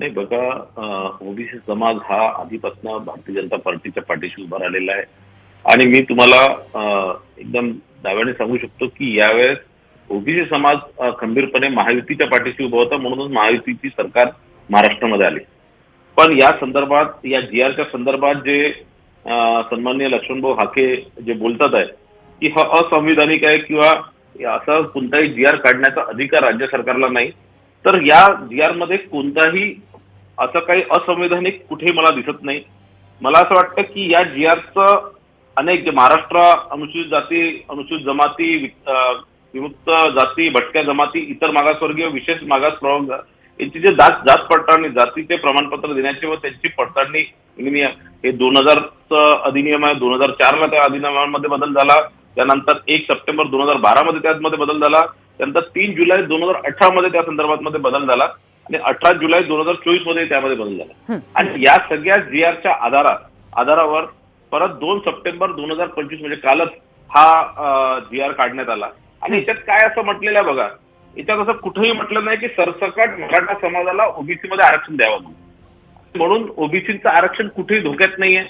नाही बघा, ओबीसी समाज हा आधीपासून भारतीय जनता पार्टीच्या पाठीशी उभा राहिलेला आहे आणि मी तुम्हाला एकदम दाव्याने सांगू शकतो की यावेळेस ओबीसी समाज खंबीरपणे महायुतीच्या पाठीशी उभा होता, म्हणूनच महायुतीची सरकार महाराष्ट्रामध्ये आली. पण या संदर्भात, या जी-आरच्या संदर्भात जे सन्माननीय लक्ष्मणभाऊ हाके जे बोलतात आहे की हा असंविधानिक आहे किंवा असा कोणताही जी-आर काढण्याचा अधिकार राज्य सरकारला नाही, तर या जी-आर मध्ये कोणताही असं काही असंवैधानिक कुठेही मला दिसत नाही. मला असं वाटतं की या जी-आरचं अनेक जे महाराष्ट्र अनुसूचित जाती, अनुसूचित जमाती, विमुक्त जाती, भटक्या जमाती, इतर मागासवर्गीय, विशेष मागास प्रवर्ग यांची जे जात जात पडताळणी, जातीचे प्रमाणपत्र देण्याचे व त्यांची पडताळणी हे 2000चं अधिनियम आहे. 2004ला त्या अधिनियमामध्ये बदल झाला. त्यानंतर 1 सप्टेंबर 2012 मध्ये त्यामध्ये बदल झाला. त्यानंतर 3 जुलै 2018 मध्ये त्या संदर्भात मध्ये बदल झाला आणि 18 जुलै 2024 मध्ये त्यामध्ये बदल झाला. हं, हं. आणि या सगळ्या जी-आरच्या आधारावर परत 2 सप्टेंबर 2025 म्हणजे कालच हा जी-आर काढण्यात आला. आणि याच्यात काय असं म्हटलेलं आहे बघा, याच्यात असं कुठेही म्हटलं नाही की सरसकट मराठा समाजाला ओबीसी मध्ये आरक्षण द्यावं म्हणून ओबीसीचं आरक्षण कुठेही धोक्यात नाहीये.